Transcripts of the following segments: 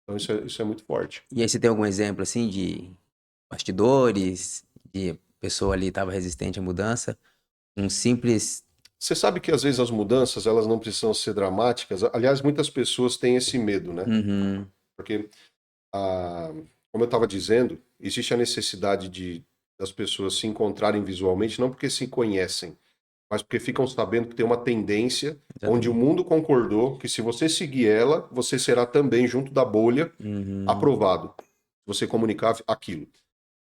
Então isso é muito forte. E aí você tem algum exemplo, assim, de bastidores, de pessoa ali estava resistente à mudança? Um simples... Você sabe que às vezes as mudanças elas não precisam ser dramáticas. Aliás, muitas pessoas têm esse medo, né? Uhum, Porque, como eu estava dizendo, existe a necessidade das pessoas se encontrarem visualmente, não porque se conhecem, mas porque ficam sabendo que tem uma tendência onde o exatamente. mundo concordou que se você seguir ela, você será também, junto da bolha, Uhum, aprovado. Se você comunicar aquilo.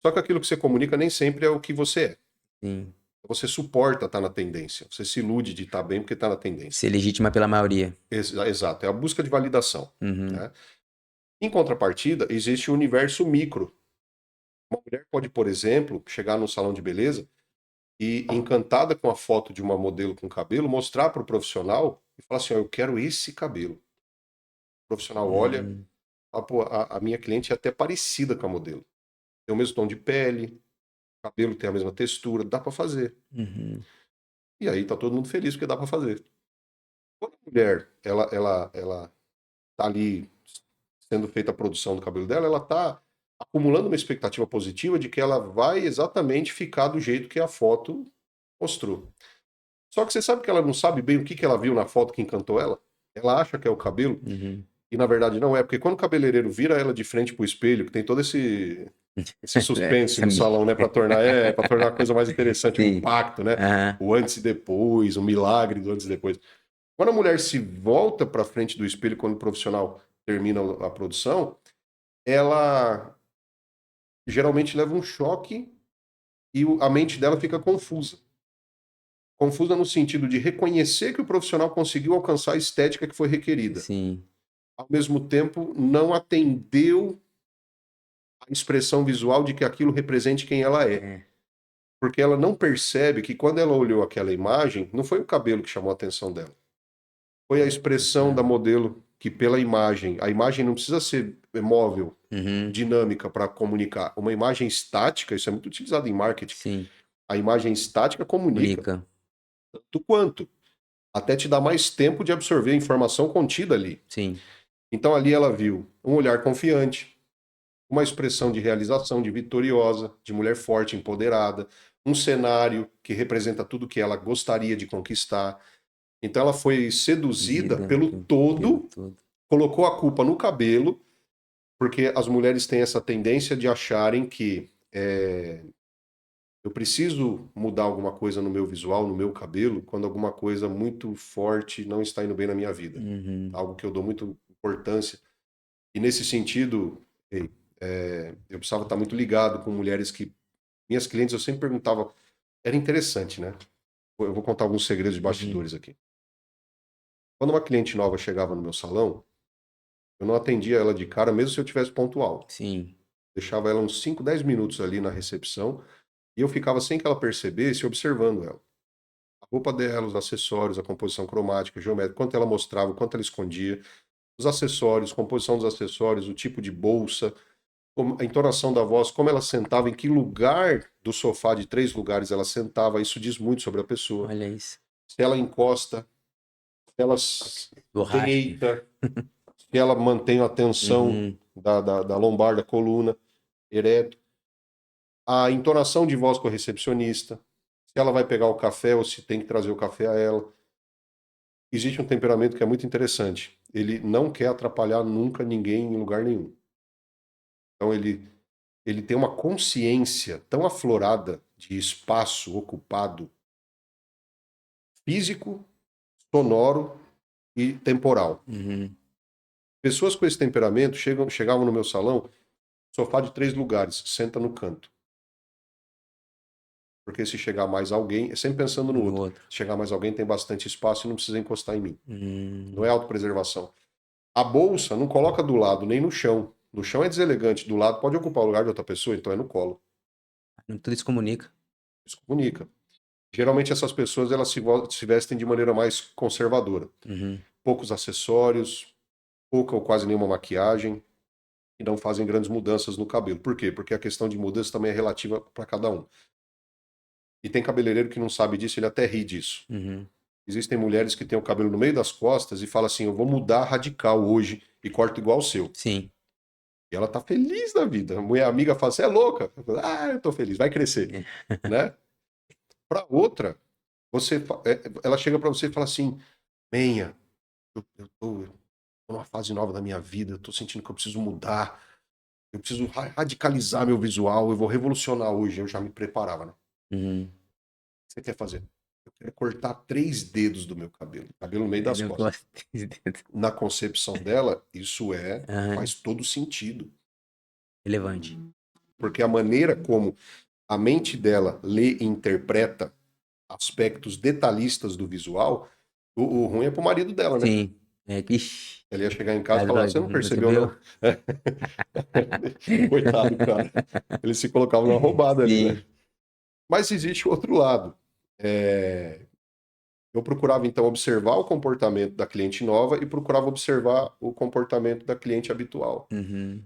Só que aquilo que você comunica nem sempre é o que você é. sim. Você suporta estar na tendência. Você se ilude de estar bem porque está na tendência. Ser legítima pela maioria. Exato, é a busca de validação. Uhum, Né? Em contrapartida, existe o universo micro. Uma mulher pode, por exemplo, chegar num salão de beleza e, encantada com a foto de uma modelo com cabelo, mostrar para o profissional e falar assim: ó, eu quero esse cabelo. O profissional olha, uhum, fala, pô, a minha cliente é até parecida com a modelo. Tem o mesmo tom de pele, o cabelo tem a mesma textura, dá para fazer. uhum. E aí tá todo mundo feliz porque dá para fazer. Quando a mulher ela tá ali sendo feita a produção do cabelo dela, ela tá acumulando uma expectativa positiva de que ela vai exatamente ficar do jeito que a foto mostrou. Só que você sabe que ela não sabe bem o que ela viu na foto que encantou ela? Ela acha que é o cabelo Uhum. e na verdade não é, porque quando o cabeleireiro vira ela de frente pro espelho, que tem todo esse É, suspense no salão, né, para tornar a coisa mais interessante, o sim. impacto, né? Aham. O antes e depois, o milagre do antes e depois. Quando a mulher se volta para frente do espelho quando o profissional termina a produção, ela geralmente leva um choque e a mente dela fica confusa. Confusa no sentido de reconhecer que o profissional conseguiu alcançar a estética que foi requerida. Sim. Ao mesmo tempo, não atendeu a expressão visual de que aquilo represente quem ela é. É. Porque ela não percebe que quando ela olhou aquela imagem, não foi o cabelo que chamou a atenção dela. Foi a expressão da Uhum. modelo que pela imagem, a imagem não precisa ser móvel, Uhum. dinâmica para comunicar. Uma imagem estática, isso é muito utilizado em marketing. Sim. A imagem estática comunica Única. tanto quanto, até te dá mais tempo de absorver a informação contida ali. Sim. Então ali ela viu um olhar confiante, uma expressão de realização, de vitoriosa, de mulher forte, empoderada, um cenário que representa tudo que ela gostaria de conquistar. Então ela foi seduzida Dizida pelo pelo todo, todo. colocou a culpa no cabelo, porque as mulheres têm essa tendência de acharem que eu preciso mudar alguma coisa no meu visual, no meu cabelo, quando alguma coisa muito forte não está indo bem na minha vida. Uhum. Algo que eu dou muita importância. E nesse sentido, ei, eu precisava estar muito ligado com mulheres que. Minhas clientes, eu sempre perguntava. Era interessante, né? Eu vou contar alguns segredos de Uhum. bastidores aqui. Quando uma cliente nova chegava no meu salão, eu não atendia ela de cara, mesmo se eu tivesse pontual. Sim. Deixava ela uns 5, 10 minutos ali na recepção e eu ficava sem que ela percebesse, observando ela. A roupa dela, os acessórios, a composição cromática, geométrica, quanto ela mostrava, quanto ela escondia, os acessórios, composição dos acessórios, o tipo de bolsa, a entonação da voz, como ela sentava, em que lugar do sofá de 3 lugares ela sentava, isso diz muito sobre a pessoa. Olha isso. Se ela encosta, se ela Borracha. deita, se ela mantém a tensão Uhum. da lombar, da coluna, ereto. A entonação de voz com a recepcionista, se ela vai pegar o café ou se tem que trazer o café a ela. Existe um temperamento que é muito interessante. Ele não quer atrapalhar nunca ninguém em lugar nenhum. Então ele tem uma consciência tão aflorada de espaço ocupado, físico, sonoro e temporal. Uhum. Pessoas com esse temperamento chegavam no meu salão, sofá de 3 lugares, senta no canto. Porque se chegar mais alguém, é sempre pensando no No outro. outro. Se chegar mais alguém, tem bastante espaço e não precisa encostar em mim. Não é Hum. autopreservação. A bolsa não coloca do lado nem no chão. No chão é deselegante, do lado pode ocupar o lugar de outra pessoa, então é no colo. Tudo isso comunica. Isso comunica. Geralmente essas pessoas elas se vestem de maneira mais conservadora. Uhum. Poucos acessórios, pouca ou quase nenhuma maquiagem e não fazem grandes mudanças no cabelo. Por quê? Porque a questão de mudança também é relativa para cada um. E tem cabeleireiro que não sabe disso, ele até ri disso. Uhum. Existem mulheres que têm o cabelo no meio das costas e falam assim: eu vou mudar radical hoje e corto igual o seu. Sim. E ela tá feliz da vida. A mulher amiga fala, você é louca? Eu falo, eu tô feliz, vai crescer, né? Pra outra, ela chega pra você e fala assim, Menha, eu tô numa fase nova da minha vida, eu tô sentindo que eu preciso mudar, eu preciso radicalizar meu visual, eu vou revolucionar hoje. Eu já me preparava, né? Uhum. O que você quer fazer? Eu quero cortar 3 dedos do meu cabelo, cabelo no meio Eu das não costas. gosto desse dedo. Na concepção dela, isso Aham. faz todo sentido. Relevante. Porque a maneira como a mente dela lê e interpreta aspectos detalhistas do visual, o ruim é pro marido dela, né? Sim. É, ixi, Ele ia chegar em casa e ela falar, fala, você não não percebeu, percebeu? não? Coitado, cara. Ele se colocava numa roubada ali, né? Sim. Mas existe o outro lado. Eu procurava, então, observar o comportamento da cliente nova e procurava observar o comportamento da cliente habitual. Uhum.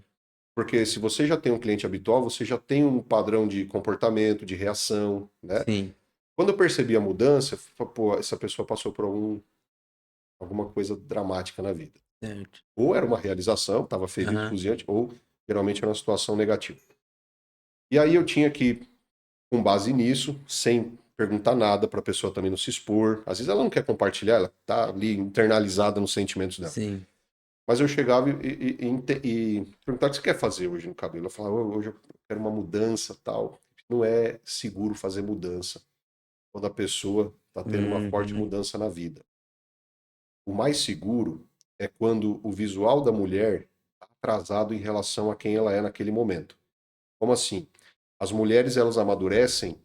Porque se você já tem um cliente habitual, você já tem um padrão de comportamento, de reação, né? Sim. Quando eu percebi a mudança, eu falei, pô, essa pessoa passou por alguma coisa dramática na vida. Certo. Ou era uma realização, estava feliz, Aham. entusiasmante, ou geralmente era uma situação negativa. E aí eu tinha que, com base nisso, sem perguntar nada para a pessoa também não se expor. Às vezes ela não quer compartilhar, ela tá ali internalizada nos sentimentos dela. Sim. Mas eu chegava e perguntava o que você quer fazer hoje no cabelo. Eu falava, hoje eu quero uma mudança, tal. Não é seguro fazer mudança quando a pessoa está tendo uma forte Uhum. mudança na vida. O mais seguro é quando o visual da mulher está atrasado em relação a quem ela é naquele momento. Como assim? As mulheres elas amadurecem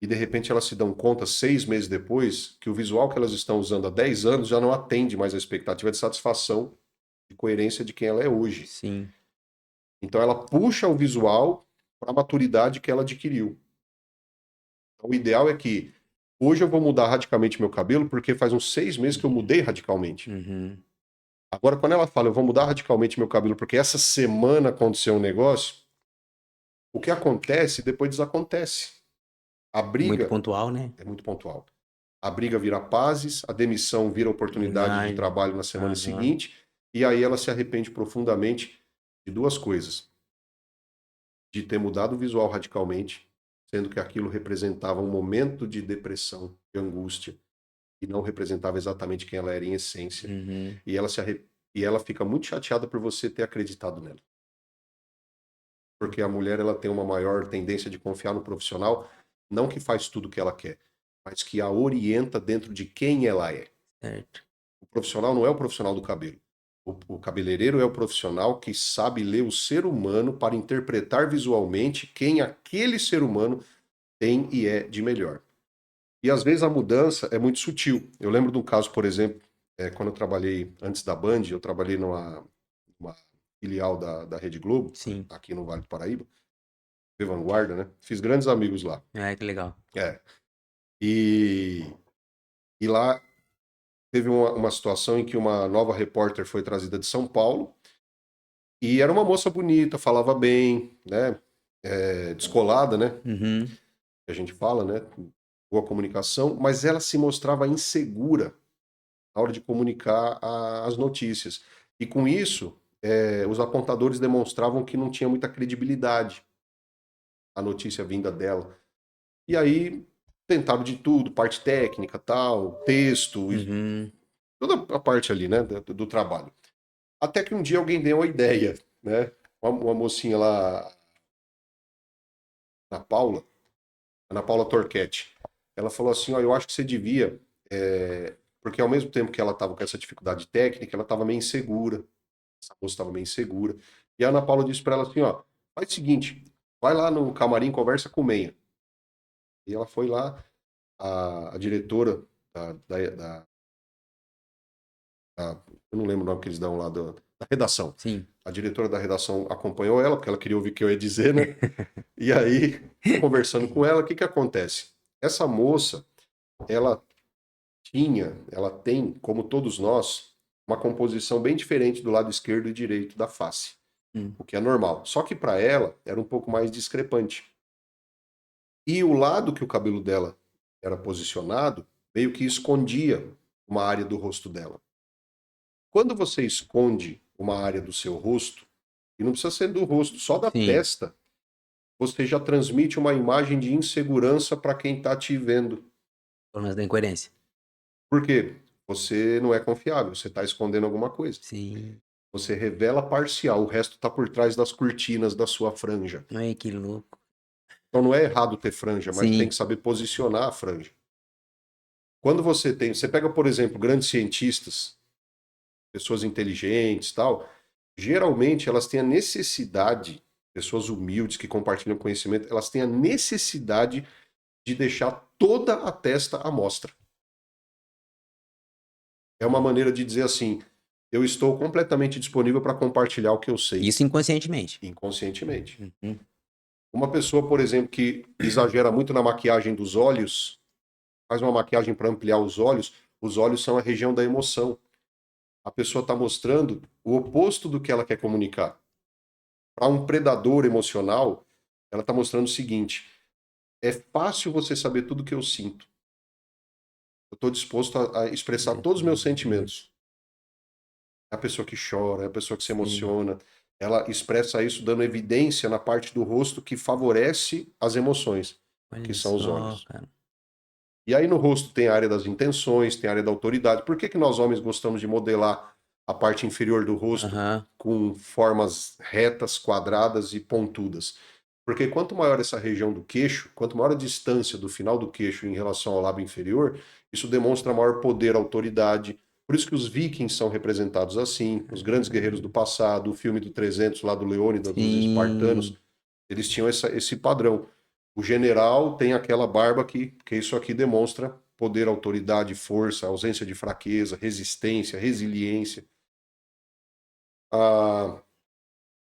e de repente elas se dão conta 6 meses depois que o visual que elas estão usando há 10 anos já não atende mais a expectativa de satisfação e coerência de quem ela é hoje. Sim. Então ela puxa o visual para a maturidade que ela adquiriu. Então, o ideal é que hoje eu vou mudar radicalmente meu cabelo porque faz uns 6 meses que eu mudei radicalmente. Uhum. Agora, quando ela fala eu vou mudar radicalmente meu cabelo porque essa semana aconteceu um negócio, o que acontece depois desacontece. A Muito briga pontual, né? é muito pontual. A briga vira pazes, a demissão vira oportunidade de Imagem. trabalho na semana Aham. seguinte, e aí ela se arrepende profundamente de duas coisas: de ter mudado o visual radicalmente, sendo que aquilo representava um momento de depressão, de angústia, e não representava exatamente quem ela era em essência. Uhum. E ela fica muito chateada por você ter acreditado nela. Porque a mulher ela tem uma maior tendência de confiar no profissional, não que faz tudo o que ela quer, mas que a orienta dentro de quem ela é. Certo. O profissional não é o profissional do cabelo. O cabeleireiro é o profissional que sabe ler o ser humano para interpretar visualmente quem aquele ser humano tem e é de melhor. E às vezes a mudança é muito sutil. Eu lembro de um caso, por exemplo, quando eu trabalhei antes da Band, eu trabalhei numa filial da Rede Globo, Sim. aqui no Vale do Paraíba, de Vanguarda, né? Fiz grandes amigos lá. Ah, que legal. É. E, e lá teve uma situação em que uma nova repórter foi trazida de São Paulo e era uma moça bonita, falava bem, né? Descolada, né? Uhum. Que a gente fala, né? Boa comunicação, mas ela se mostrava insegura na hora de comunicar as notícias. E com isso, os apontadores demonstravam que não tinha muita credibilidade a notícia vinda dela. E aí tentaram de tudo, parte técnica, tal, texto, Uhum. toda a parte ali, né, do trabalho. Até que um dia alguém deu uma ideia, né? Uma mocinha lá, Ana Paula, Ana Paula Torquetti, ela falou assim, ó, eu acho que você devia, porque ao mesmo tempo que ela estava com essa dificuldade técnica, ela estava meio insegura, essa moça estava meio insegura, e a Ana Paula disse para ela assim, ó, faz o seguinte, vai lá no camarim, conversa com o Menha. E ela foi lá, a diretora eu não lembro o nome que eles dão lá da redação. Sim. A diretora da redação acompanhou ela, porque ela queria ouvir o que eu ia dizer, né? E aí, conversando com ela, o que que acontece? Essa moça, ela ela tem, como todos nós, uma composição bem diferente do lado esquerdo e direito da face, Hum. o que é normal. Só que para ela era um pouco mais discrepante. E o lado que o cabelo dela era posicionado, meio que escondia uma área do rosto dela. Quando você esconde uma área do seu rosto, E não precisa ser do rosto, só da Sim. testa. Você já transmite uma imagem de insegurança para quem está te vendo. Pelo menos da incoerência. Por quê? Você não é confiável, você está escondendo alguma coisa. Sim. Você revela parcial, o resto está por trás das cortinas da sua franja. Ai, que louco. Então não é errado ter franja, mas tem Sim. que saber posicionar a franja. Quando você pega, por exemplo, grandes cientistas, pessoas inteligentes, tal, geralmente elas têm a necessidade, pessoas humildes que compartilham conhecimento, elas têm a necessidade de deixar toda a testa à mostra. É uma maneira de dizer assim, eu estou completamente disponível para compartilhar o que eu sei. Isso inconscientemente. Inconscientemente. Uhum. Uma pessoa, por exemplo, que exagera muito na maquiagem dos olhos, faz uma maquiagem para ampliar os olhos são a região da emoção. A pessoa está mostrando o oposto do que ela quer comunicar. Para um predador emocional, ela está mostrando o seguinte: é fácil você saber tudo que eu sinto. Eu estou disposto a expressar todos os meus sentimentos. É a pessoa que chora, é a pessoa que se Sim. emociona. Ela expressa isso dando evidência na parte do rosto que favorece as emoções, Olha que são os só, olhos. cara. E aí no rosto tem a área das intenções, tem a área da autoridade. Por que que nós homens gostamos de modelar a parte inferior do rosto Aham. com formas retas, quadradas e pontudas? Porque quanto maior essa região do queixo, quanto maior a distância do final do queixo em relação ao lábio inferior, isso demonstra maior poder, autoridade. Por isso que os vikings são representados assim, os grandes guerreiros do passado, o filme do 300 lá do Leônidas, dos espartanos, Sim. eles tinham esse padrão. O general tem aquela barba aqui, porque isso aqui demonstra poder, autoridade, força, ausência de fraqueza, resistência, resiliência. Ah,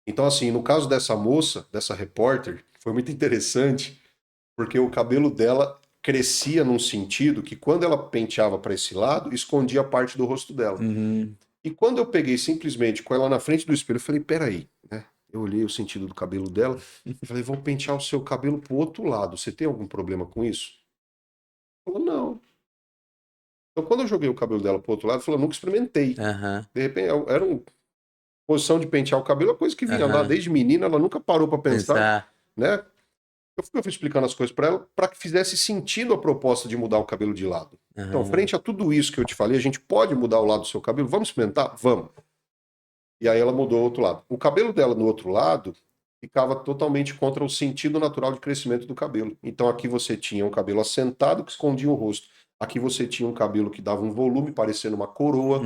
então, assim, no caso dessa moça, dessa repórter, foi muito interessante, porque o cabelo dela crescia num sentido que quando ela penteava para esse lado, escondia parte do rosto dela. Uhum. E quando eu peguei simplesmente com ela na frente do espelho, eu falei, peraí, né? Eu olhei o sentido do cabelo dela, eu falei, vou pentear o seu cabelo pro outro lado, você tem algum problema com isso? Ela falou, não. Então quando eu joguei o cabelo dela pro outro lado, ela falou, nunca experimentei. Aham. De repente, era uma posição de pentear o cabelo, é uma coisa que vinha lá Aham. desde menina, ela nunca parou para pensar, Pensar. né? Eu fui explicando as coisas para ela para que fizesse sentido a proposta de mudar o cabelo de lado. Então, Aham. frente a tudo isso que eu te falei, a gente pode mudar o lado do seu cabelo? Vamos experimentar? Vamos. E aí ela mudou o outro lado. O cabelo dela no outro lado ficava totalmente contra o sentido natural de crescimento do cabelo. Então aqui você tinha um cabelo assentado que escondia o rosto. Aqui você tinha um cabelo que dava um volume, parecendo uma coroa,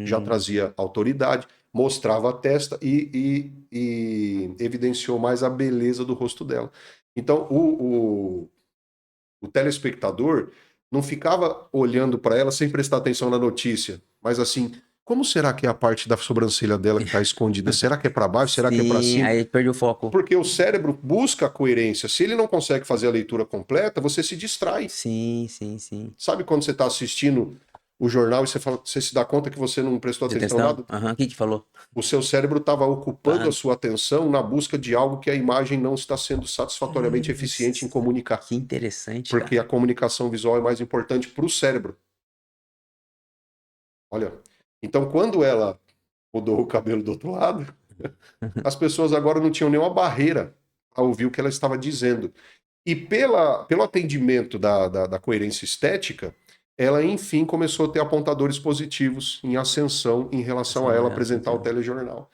já Uhum. trazia autoridade, mostrava a testa e evidenciou mais a beleza do rosto dela. Então o telespectador não ficava olhando para ela sem prestar atenção na notícia, mas assim, como será que é a parte da sobrancelha dela que está escondida? Será que é para baixo? Será que é para Sim, cima? aí perde o foco. Porque o cérebro busca a coerência. Se ele não consegue fazer a leitura completa, você se distrai. Sim, sim, sim. Sabe quando você está assistindo o jornal e você se dá conta que você não prestou De atenção em atenção? nada? Aham. O que que falou? O seu cérebro estava ocupando a Tá. sua atenção na busca de algo que a imagem não está sendo satisfatoriamente eficiente em Nossa, comunicar. que interessante, Porque cara. a comunicação visual é mais importante para o cérebro. Olha, então quando ela mudou o cabelo do outro lado, as pessoas agora não tinham nenhuma barreira a ouvir o que ela estava dizendo. E pelo atendimento da coerência estética, ela enfim começou a ter apontadores positivos em ascensão em relação a ela apresentar o telejornal.